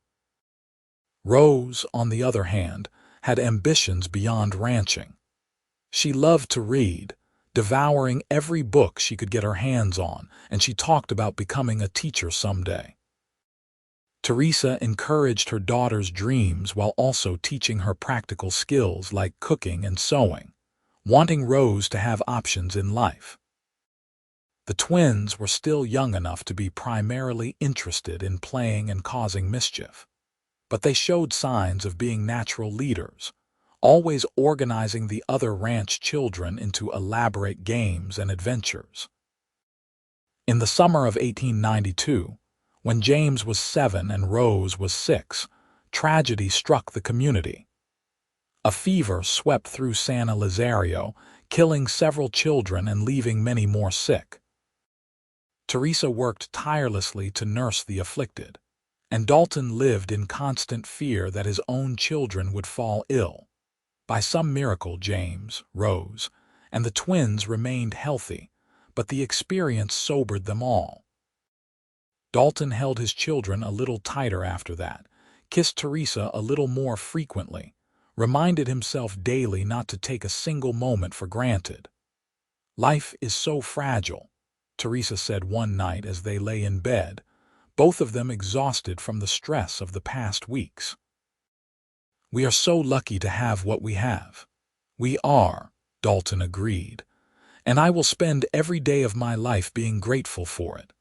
Rose, on the other hand, had ambitions beyond ranching. She loved to read, devouring every book she could get her hands on, and she talked about becoming a teacher someday. Teresa encouraged her daughter's dreams while also teaching her practical skills like cooking and sewing, wanting Rose to have options in life. The twins were still young enough to be primarily interested in playing and causing mischief, but they showed signs of being natural leaders, always organizing the other ranch children into elaborate games and adventures. In the summer of 1892, when James was 7 and Rose was 6, tragedy struck the community. A fever swept through San Elizario, killing several children and leaving many more sick. Teresa worked tirelessly to nurse the afflicted, and Dalton lived in constant fear that his own children would fall ill. By some miracle, James, Rose, and the twins remained healthy, but the experience sobered them all. Dalton held his children a little tighter after that, kissed Teresa a little more frequently, reminded himself daily not to take a single moment for granted. "Life is so fragile," Teresa said one night as they lay in bed, both of them exhausted from the stress of the past weeks. "We are so lucky to have what we have. We are," Dalton agreed. "And I will spend every day of my life being grateful for it."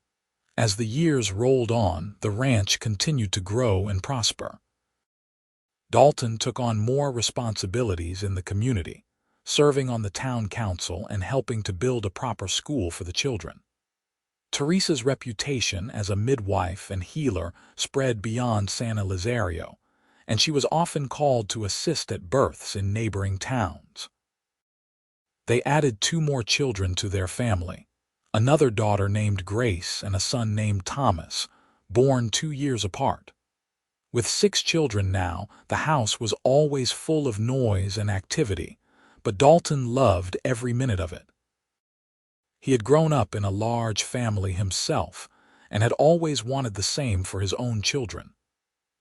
As the years rolled on, the ranch continued to grow and prosper. Dalton took on more responsibilities in the community, serving on the town council and helping to build a proper school for the children. Teresa's reputation as a midwife and healer spread beyond San Elizario, and she was often called to assist at births in neighboring towns. They added 2 more children to their family, another daughter named Grace and a son named Thomas, born 2 years apart. With 6 children now, the house was always full of noise and activity, but Dalton loved every minute of it. He had grown up in a large family himself and had always wanted the same for his own children.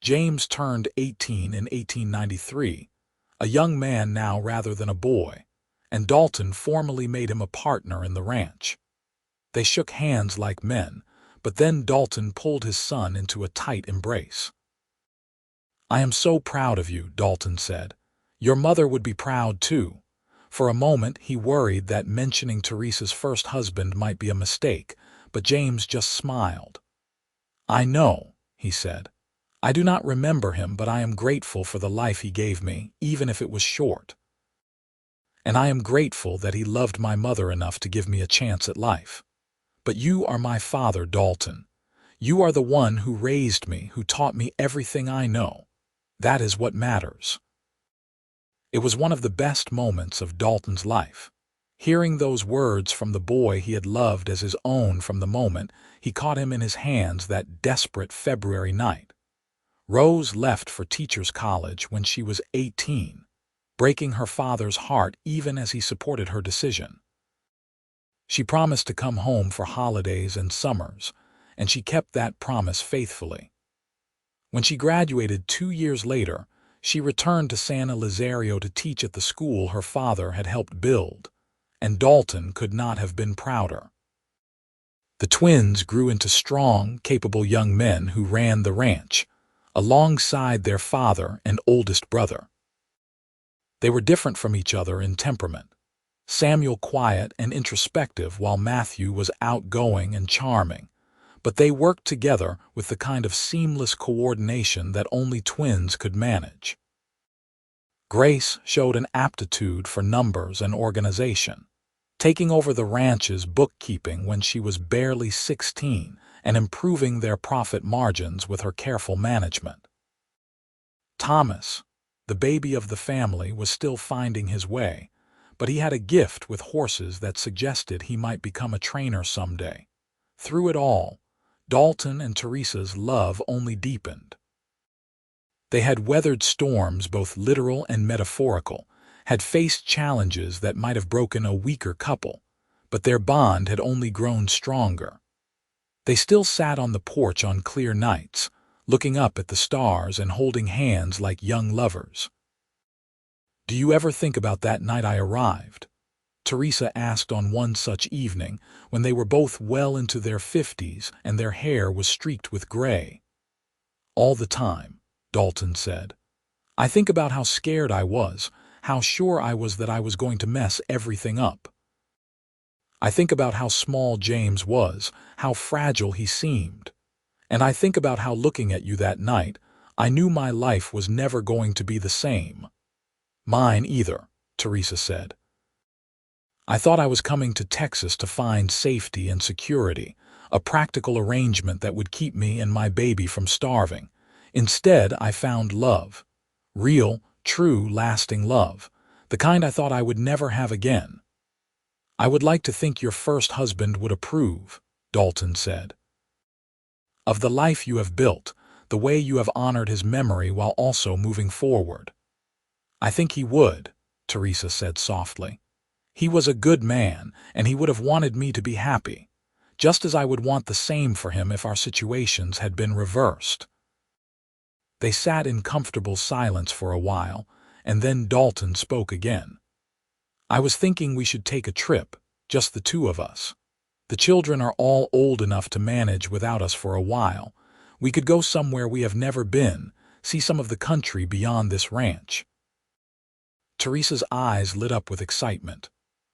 James turned 18 in 1893, a young man now rather than a boy, and Dalton formally made him a partner in the ranch. They shook hands like men, but then Dalton pulled his son into a tight embrace. "I am so proud of you," Dalton said. "Your mother would be proud too." For a moment he worried that mentioning Teresa's first husband might be a mistake, but James just smiled. "I know," he said. "I do not remember him, but I am grateful for the life he gave me, even if it was short. And I am grateful that he loved my mother enough to give me a chance at life. But you are my father, Dalton. You are the one who raised me, who taught me everything I know. That is what matters." It was one of the best moments of Dalton's life. Hearing those words from the boy he had loved as his own from the moment he caught him in his hands that desperate February night. Rose left for teacher's college when she was 18, breaking her father's heart even as he supported her decision. She promised to come home for holidays and summers, and she kept that promise faithfully. When she graduated 2 years later, she returned to San Elizario to teach at the school her father had helped build, and Dalton could not have been prouder. The twins grew into strong, capable young men who ran the ranch, alongside their father and oldest brother. They were different from each other in temperament. Samuel quiet and introspective, while Matthew was outgoing and charming, but they worked together with the kind of seamless coordination that only twins could manage. Grace showed an aptitude for numbers and organization, taking over the ranch's bookkeeping when she was barely 16 and improving their profit margins with her careful management. Thomas, the baby of the family, was still finding his way, but he had a gift with horses that suggested he might become a trainer someday. Through it all, Dalton and Teresa's love only deepened. They had weathered storms, both literal and metaphorical, had faced challenges that might have broken a weaker couple, but their bond had only grown stronger. They still sat on the porch on clear nights, looking up at the stars and holding hands like young lovers. "Do you ever think about that night I arrived?" Teresa asked on one such evening when they were both well into their 50s and their hair was streaked with gray. "All the time," Dalton said. "I think about how scared I was, how sure I was that I was going to mess everything up. I think about how small James was, how fragile he seemed. And I think about how, looking at you that night, I knew my life was never going to be the same." "Mine either," Teresa said. "I thought I was coming to Texas to find safety and security, a practical arrangement that would keep me and my baby from starving. Instead, I found love. Real, true, lasting love. The kind I thought I would never have again." "I would like to think your first husband would approve," Dalton said. "Of the life you have built, the way you have honored his memory while also moving forward." "I think he would," Teresa said softly. "He was a good man, and he would have wanted me to be happy, just as I would want the same for him if our situations had been reversed." They sat in comfortable silence for a while, and then Dalton spoke again. "I was thinking we should take a trip, just the 2 of us. The children are all old enough to manage without us for a while. We could go somewhere we have never been, see some of the country beyond this ranch." Teresa's eyes lit up with excitement.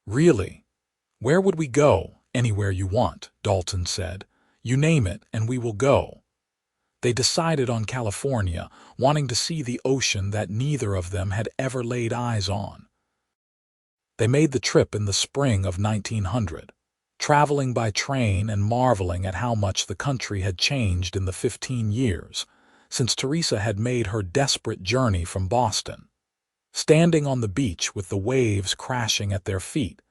Really? Where would we go? Anywhere you want, Dalton said. You name it, and we will go. They decided on California, wanting to see the ocean that neither of them had ever laid eyes on. They made the trip in the spring of 1900, traveling by train and marveling at how much the country had changed in the 15 years since Teresa had made her desperate journey from Boston. Standing on the beach with the waves crashing at their feet,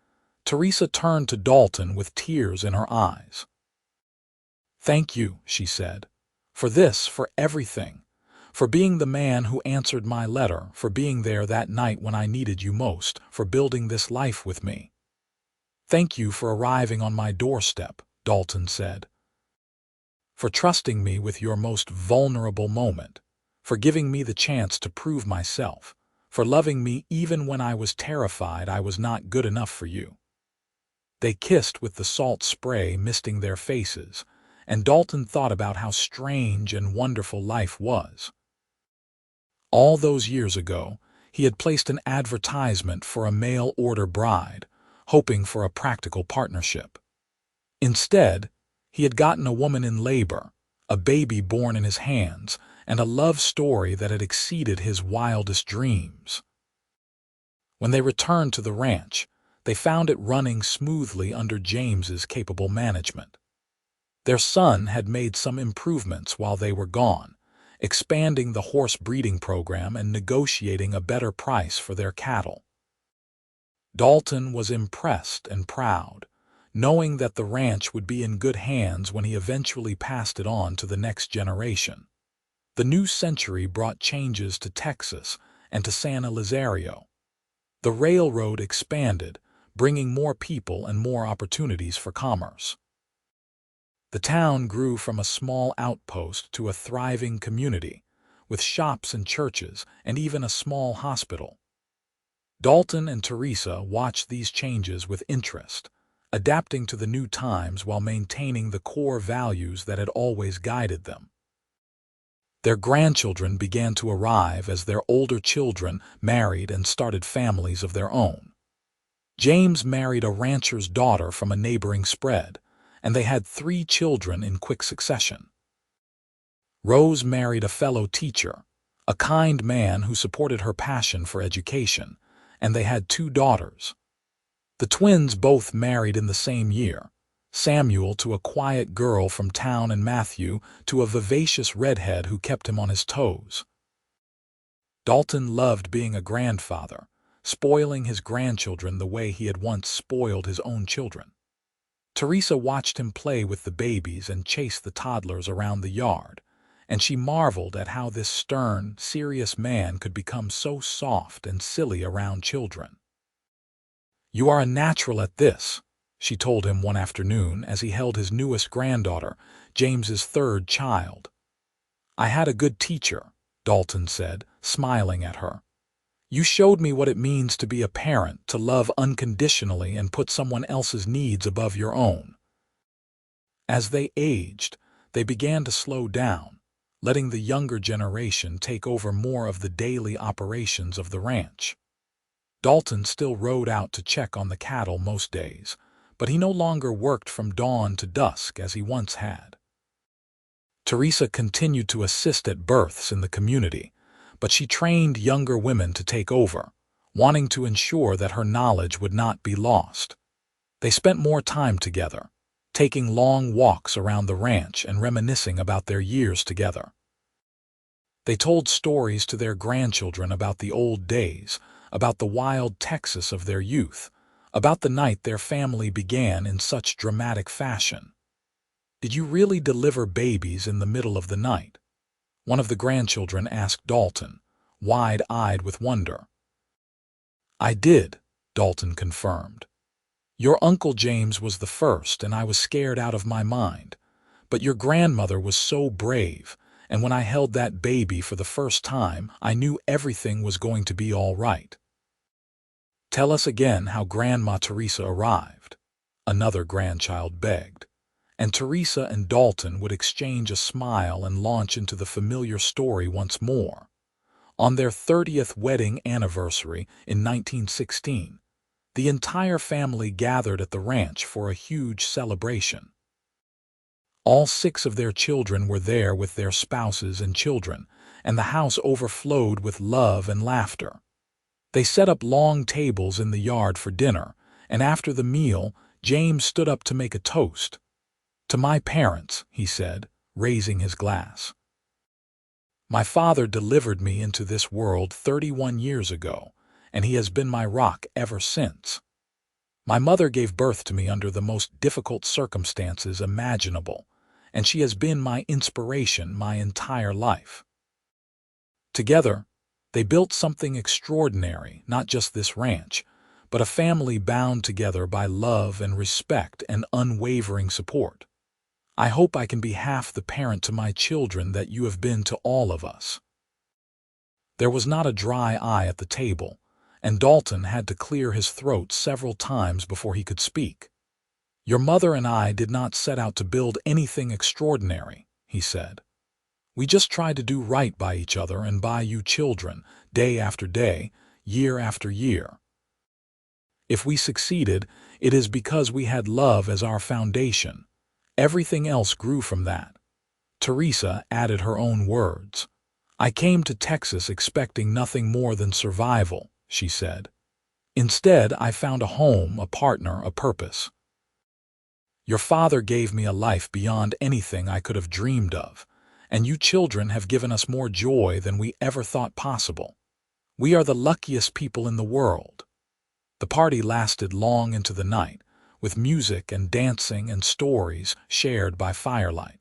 Teresa turned to Dalton with tears in her eyes. "Thank you," she said, "for this, for everything, for being the man who answered my letter, for being there that night when I needed you most, for building this life with me." "Thank you for arriving on my doorstep," Dalton said, "for trusting me with your most vulnerable moment, for giving me the chance to prove myself, for loving me even when I was terrified I was not good enough for you." They kissed with the salt spray misting their faces, and Dalton thought about how strange and wonderful life was. All those years ago, he had placed an advertisement for a mail-order bride, hoping for a practical partnership. Instead, he had gotten a woman in labor, a baby born in his hands, and a love story that had exceeded his wildest dreams. When they returned to the ranch, they found it running smoothly under James's capable management. Their son had made some improvements while they were gone, expanding the horse breeding program and negotiating a better price for their cattle. Dalton was impressed and proud, knowing that the ranch would be in good hands when he eventually passed it on to the next generation. The new century brought changes to Texas and to San Elizario. The railroad expanded, bringing more people and more opportunities for commerce. The town grew from a small outpost to a thriving community, with shops and churches and even a small hospital. Dalton and Teresa watched these changes with interest, adapting to the new times while maintaining the core values that had always guided them. Their grandchildren began to arrive as their older children married and started families of their own. James married a rancher's daughter from a neighboring spread, and they had 3 children in quick succession. Rose married a fellow teacher, a kind man who supported her passion for education, and they had 2 daughters. The twins both married in the same year, Samuel to a quiet girl from town and Matthew to a vivacious redhead who kept him on his toes. Dalton loved being a grandfather, spoiling his grandchildren the way he had once spoiled his own children. Teresa watched him play with the babies and chase the toddlers around the yard, and she marveled at how this stern, serious man could become so soft and silly around children. "You are a natural at this," she told him one afternoon as he held his newest granddaughter, James's 3rd child. "I had a good teacher," Dalton said, smiling at her. "You showed me what it means to be a parent, to love unconditionally and put someone else's needs above your own." As they aged, they began to slow down, letting the younger generation take over more of the daily operations of the ranch. Dalton still rode out to check on the cattle most days, but he no longer worked from dawn to dusk as he once had. Teresa continued to assist at births in the community, but she trained younger women to take over, wanting to ensure that her knowledge would not be lost. They spent more time together, taking long walks around the ranch and reminiscing about their years together. They told stories to their grandchildren about the old days, about the wild Texas of their youth, about the night their family began in such dramatic fashion. "Did you really deliver babies in the middle of the night?" one of the grandchildren asked Dalton, wide-eyed with wonder. "I did," Dalton confirmed. "Your Uncle James was the first, and I was scared out of my mind. But your grandmother was so brave, and when I held that baby for the first time, I knew everything was going to be all right." "Tell us again how Grandma Teresa arrived," another grandchild begged, and Teresa and Dalton would exchange a smile and launch into the familiar story once more, On their 30th wedding anniversary in 1916, the entire family gathered at the ranch for a huge celebration. All 6 of their children were there with their spouses and children, and the house overflowed with love and laughter. They set up long tables in the yard for dinner, and after the meal, James stood up to make a toast. "To my parents," he said, raising his glass. "My father delivered me into this world 31 years ago, and he has been my rock ever since. My mother gave birth to me under the most difficult circumstances imaginable, and she has been my inspiration my entire life." Together, they built something extraordinary, not just this ranch, but a family bound together by love and respect and unwavering support. "I hope I can be half the parent to my children that you have been to all of us." There was not a dry eye at the table, and Dalton had to clear his throat several times before he could speak. "Your mother and I did not set out to build anything extraordinary," he said. "We just tried to do right by each other and by you children, day after day, year after year. If we succeeded, it is because we had love as our foundation. Everything else grew from that." Teresa added her own words. "I came to Texas expecting nothing more than survival," she said. "Instead, I found a home, a partner, a purpose. Your father gave me a life beyond anything I could have dreamed of, and you children have given us more joy than we ever thought possible. We are the luckiest people in the world." The party lasted long into the night, with music and dancing and stories shared by firelight.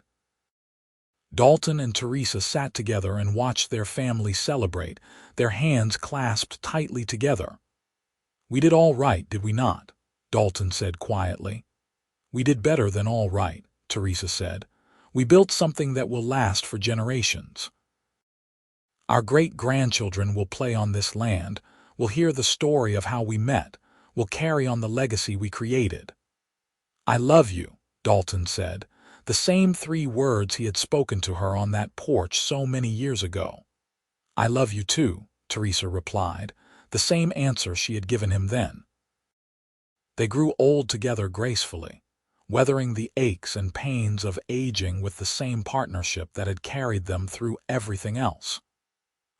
Dalton and Teresa sat together and watched their family celebrate, their hands clasped tightly together. "We did all right, did we not?" Dalton said quietly. "We did better than all right," Teresa said. "We built something that will last for generations. Our great-grandchildren will play on this land, will hear the story of how we met, will carry on the legacy we created." "I love you," Dalton said, the same 3 words he had spoken to her on that porch so many years ago. "I love you too," Teresa replied, the same answer she had given him then. They grew old together gracefully, weathering the aches and pains of aging with the same partnership that had carried them through everything else.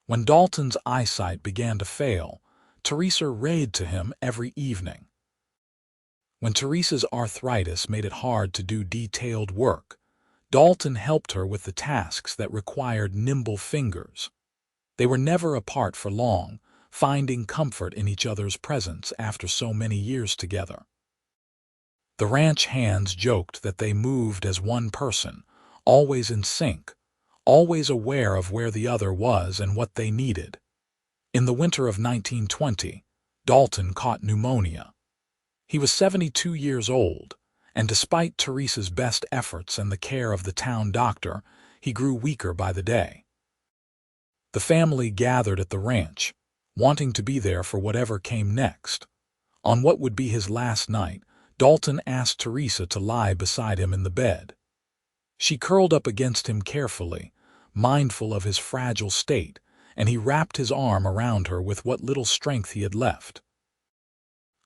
When Dalton's eyesight began to fail, Teresa read to him every evening. When Teresa's arthritis made it hard to do detailed work, Dalton helped her with the tasks that required nimble fingers. They were never apart for long, finding comfort in each other's presence after so many years together. The ranch hands joked that they moved as one person, always in sync, always aware of where the other was and what they needed. In the winter of 1920, Dalton caught pneumonia. He was 72 years old, and despite Teresa's best efforts and the care of the town doctor, he grew weaker by the day. The family gathered at the ranch, wanting to be there for whatever came next. On what would be his last night, Dalton asked Teresa to lie beside him in the bed. She curled up against him carefully, mindful of his fragile state, and he wrapped his arm around her with what little strength he had left.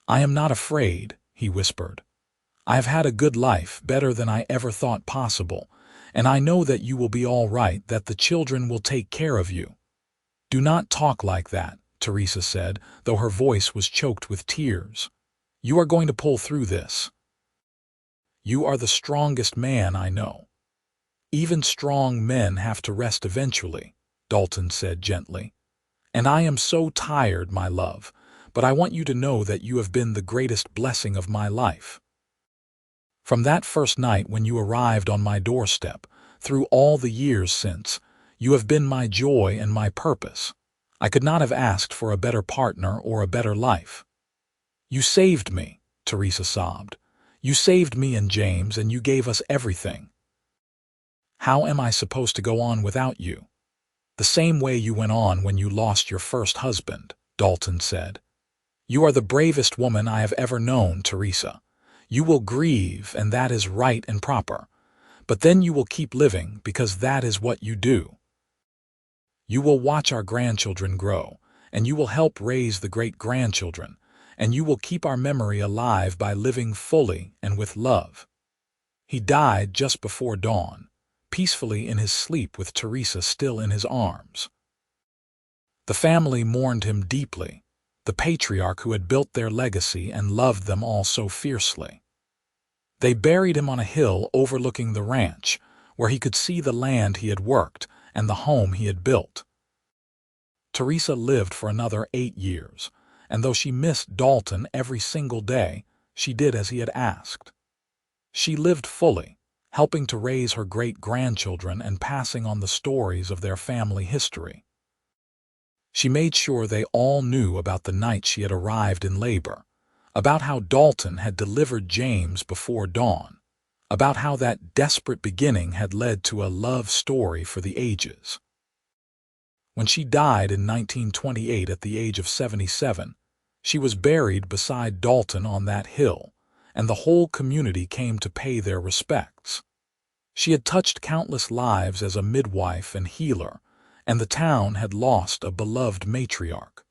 "I am not afraid," he whispered. "I have had a good life, better than I ever thought possible, and I know that you will be all right, that the children will take care of you." "Do not talk like that," Teresa said, though her voice was choked with tears. "You are going to pull through this. You are the strongest man I know." "Even strong men have to rest eventually," Dalton said gently. "And I am so tired, my love, but I want you to know that you have been the greatest blessing of my life. From that first night when you arrived on my doorstep, through all the years since, you have been my joy and my purpose. I could not have asked for a better partner or a better life." "You saved me," Teresa sobbed. "You saved me and James, and you gave us everything. How am I supposed to go on without you?" "The same way you went on when you lost your first husband," Dalton said. "You are the bravest woman I have ever known, Teresa. You will grieve, and that is right and proper. But then you will keep living, because that is what you do. You will watch our grandchildren grow, and you will help raise the great-grandchildren, and you will keep our memory alive by living fully and with love." He died just before dawn, peacefully in his sleep with Teresa still in his arms. The family mourned him deeply, the patriarch who had built their legacy and loved them all so fiercely. They buried him on a hill overlooking the ranch, where he could see the land he had worked and the home he had built. Teresa lived for another 8 years, and though she missed Dalton every single day, she did as he had asked. She lived fully, helping to raise her great-grandchildren and passing on the stories of their family history. She made sure they all knew about the night she had arrived in labor, about how Dalton had delivered James before dawn, about how that desperate beginning had led to a love story for the ages. When she died in 1928 at the age of 77, she was buried beside Dalton on that hill, and the whole community came to pay their respects. She had touched countless lives as a midwife and healer, and the town had lost a beloved matriarch.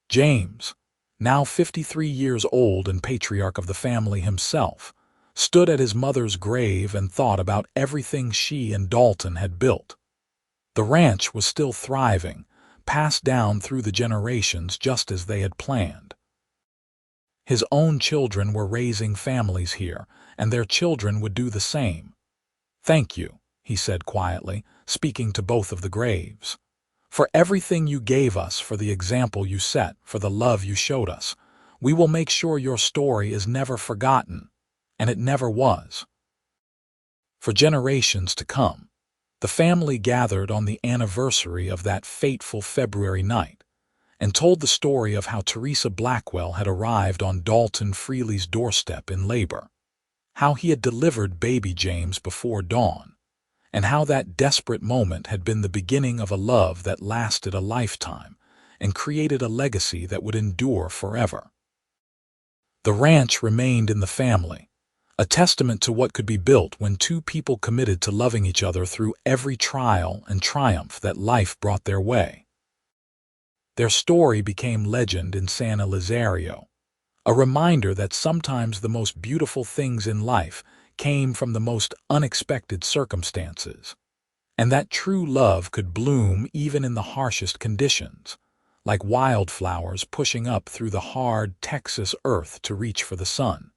James, now 53 years old and patriarch of the family himself, stood at his mother's grave and thought about everything she and Dalton had built. The ranch was still thriving, passed down through the generations just as they had planned. His own children were raising families here, and their children would do the same. "Thank you," he said quietly, speaking to both of the graves, "for everything you gave us, for the example you set, for the love you showed us. We will make sure your story is never forgotten," and it never was. For generations to come, the family gathered on the anniversary of that fateful February night and told the story of how Teresa Blackwell had arrived on Dalton Freely's doorstep in labor, how he had delivered baby James before dawn, and how that desperate moment had been the beginning of a love that lasted a lifetime and created a legacy that would endure forever. The ranch remained in the family, a testament to what could be built when two people committed to loving each other through every trial and triumph that life brought their way. Their story became legend in San Elizario, a reminder that sometimes the most beautiful things in life came from the most unexpected circumstances, and that true love could bloom even in the harshest conditions, like wildflowers pushing up through the hard Texas earth to reach for the sun.